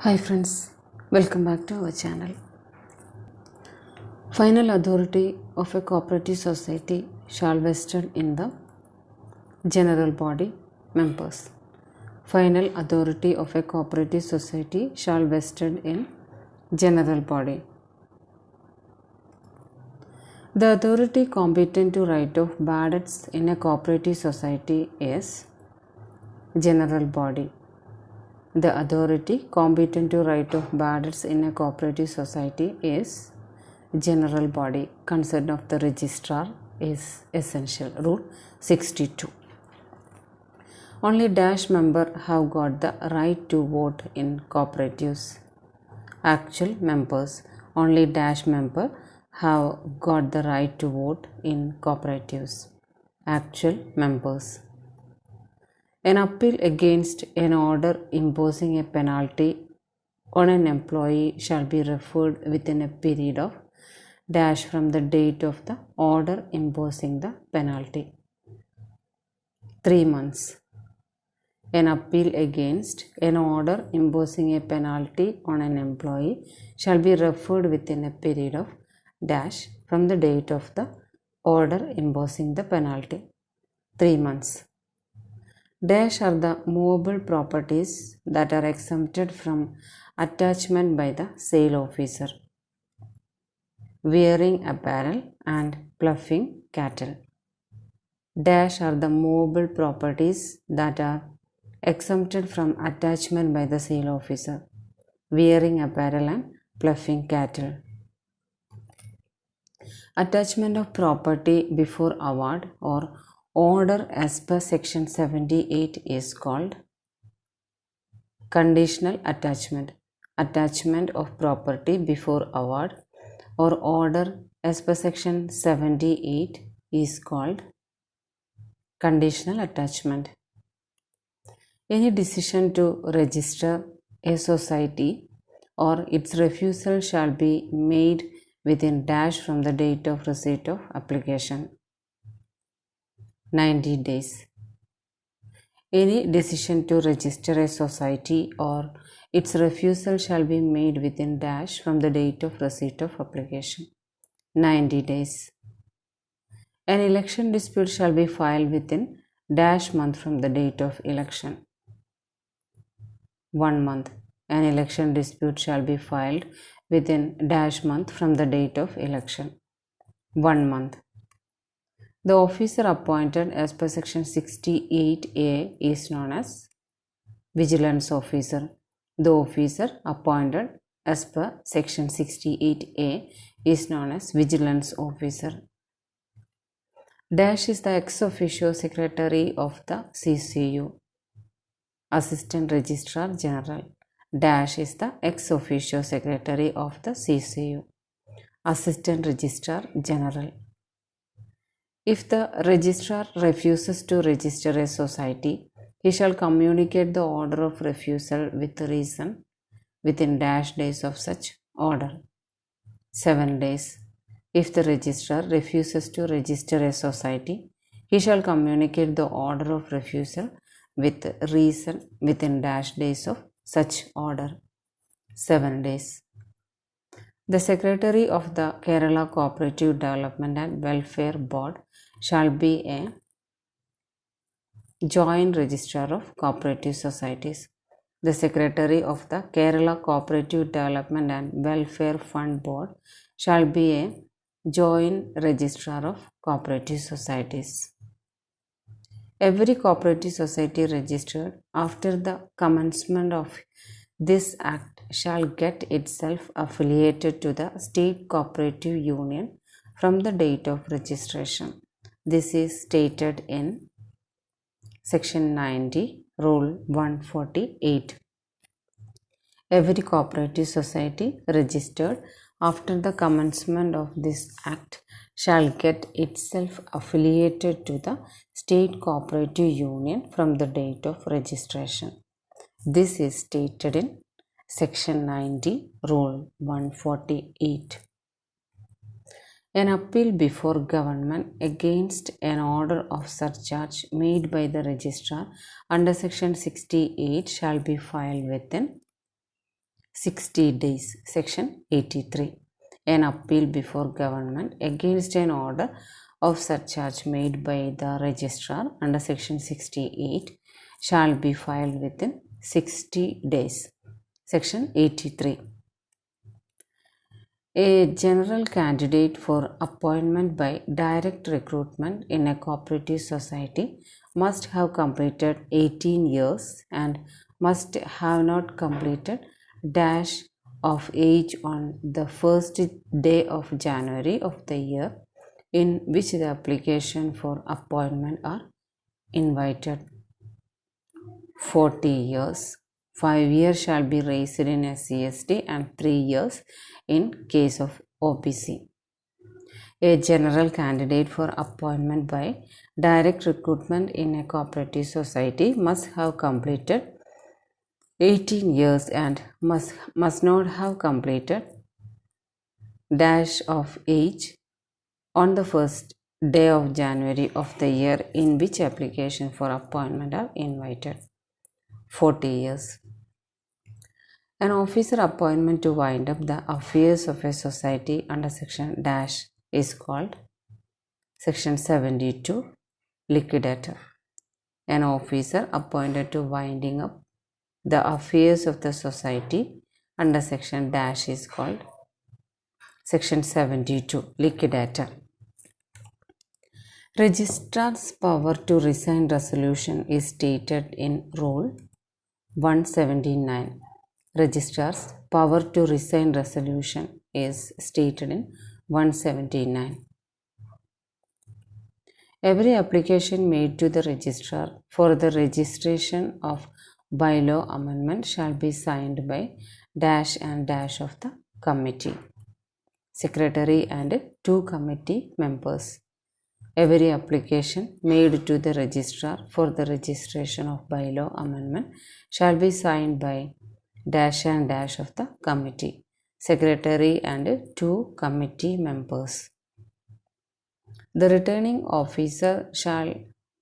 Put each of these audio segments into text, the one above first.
Hi friends, welcome back to our channel. Final authority of a cooperative society shall vested in the general body members. Final authority of a cooperative society shall vested in general body. The authority competent to write of bad debts in a cooperative society is general body. The authority competent to write of bad debts in a cooperative society is general body. Consent of the registrar is essential. Rule 62. Only dash member have got the right to vote in cooperatives. Actual members. Only dash member have got the right to vote in cooperatives. Actual members. An appeal against an order imposing a penalty on an employee shall be referred within a period of dash from the date of the order imposing the penalty. 3 months. An appeal against an order imposing a penalty on an employee shall be referred within a period of dash from the date of the order imposing the penalty. 3 months. Dash are the movable properties that are exempted from attachment by the sale officer. Wearing apparel and ploughing cattle. Dash are the movable properties that are exempted from attachment by the sale officer. Wearing apparel and ploughing cattle. Attachment of property before award or order as per section 78 is called conditional attachment. Attachment of property before award or order as per section 78 is called conditional attachment. Any decision to register a society or its refusal shall be made within dash from the date of receipt of application. 90 days. Any decision to register a society or its refusal shall be made within dash from the date of receipt of application. 90 days. An election dispute shall be filed within dash month from the date of election. 1 month. An election dispute shall be filed within dash month from the date of election. 1 month. The officer appointed as per section 68A is known as vigilance officer. The officer appointed as per section 68A is known as vigilance officer. Dash is the ex officio secretary of the CCU. Assistant Registrar General. Dash is the ex officio secretary of the CCU. Assistant Registrar General. If the registrar refuses to register a society, he shall communicate the order of refusal with reason within dash days of such order. 7 days. If the registrar refuses to register a society, he shall communicate the order of refusal with reason within dash days of such order. 7 days. The Secretary of the Kerala Cooperative Development and Welfare Board shall be a joint registrar of cooperative societies. The Secretary of the Kerala Cooperative Development and Welfare Fund Board shall be a joint registrar of cooperative societies. Every cooperative society registered after the commencement of this act shall get itself affiliated to the state cooperative union from the date of registration. This is stated in section 90, rule 148. Every cooperative society registered after the commencement of this act shall get itself affiliated to the state cooperative union from the date of registration. This is stated in section 90, rule 148. An appeal before government against an order of surcharge made by the registrar under section 68 shall be filed within 60 days. Section 83. An appeal before government against an order of surcharge made by the registrar under Section 68 shall be filed within 60 days. Section 83. A general candidate for appointment by direct recruitment in a cooperative society must have completed 18 years and must have not completed dash of age on the first day of January of the year in which the application for appointment are invited. 40 years. 5 years shall be raised in SC/ST and 3 years in case of OBC. A general candidate for appointment by direct recruitment in a cooperative society must have completed 18 years and must not have completed dash of age on the first day of January of the year in which application for appointment are invited. 40 years. An officer appointment to wind up the affairs of a society under section dash is called section 72 liquidator. An officer appointed to winding up the affairs of the society under section dash is called section 72 liquidator. Registrar's power to resign resolution is stated in Rule 179. Registrar's power to resign resolution is stated in 179. Every application made to the registrar for the registration of bylaw amendment shall be signed by dash and dash of the committee, secretary and 2 committee members. Every application made to the registrar for the registration of bylaw amendment shall be signed by dash and dash of the committee, secretary and 2 committee members. The returning officer shall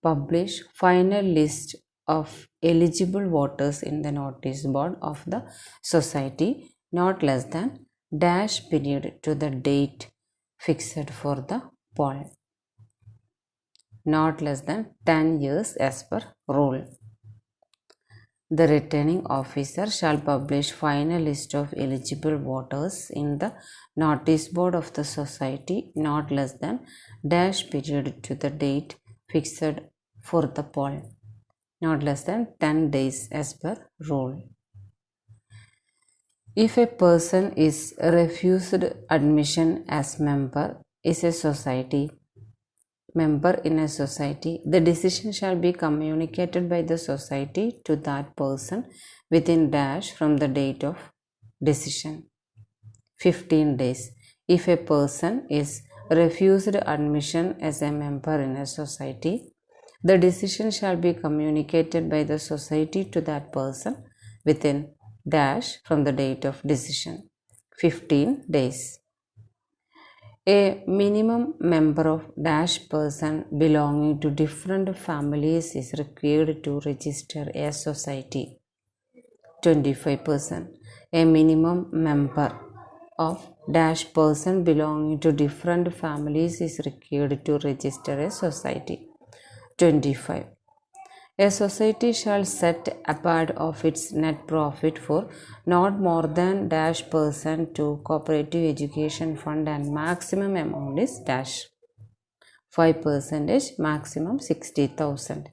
publish final list of eligible voters in the notice board of the society not less than dash period to the date fixed for the poll, not less than 10 years as per rule. The returning officer shall publish final list of eligible voters in the notice board of the society not less than dash period to the date fixed for the poll, not less than 10 days as per rule. If a person is refused admission as member in a society, the decision shall be communicated by the society to that person within dash from the date of decision. 15 days. If a person is refused admission as a member in a society, the decision shall be communicated by the society to that person within dash from the date of decision. 15 days. A minimum member of dash person belonging to different families is required to register a society. 25%. A minimum member of dash person belonging to different families is required to register a society. 25. A society shall set a part of its net profit for not more than dash percent to cooperative education fund and maximum amount is dash 5%, maximum 60,000.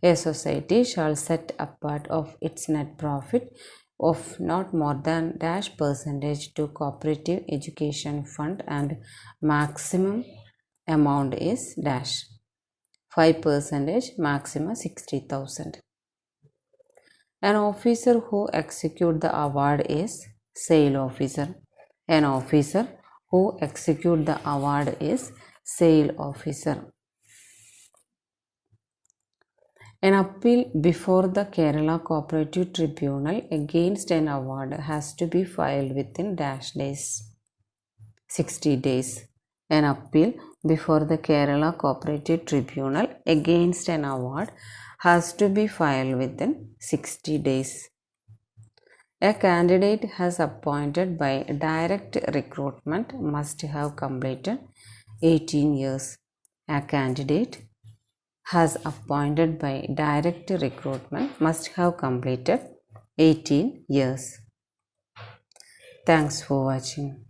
A society shall set a part of its net profit of not more than dash percentage to cooperative education fund and maximum amount is dash 5%, maximum 60,000. An officer who execute the award is sale officer. An officer who execute the award is sale officer. An appeal before the Kerala Cooperative Tribunal against an award has to be filed within dash days. 60 days. An appeal before the Kerala Cooperative Tribunal against an award has to be filed within 60 days. A candidate has appointed by direct recruitment must have completed 18 years. A candidate has appointed by direct recruitment must have completed 18 years. Thanks for watching.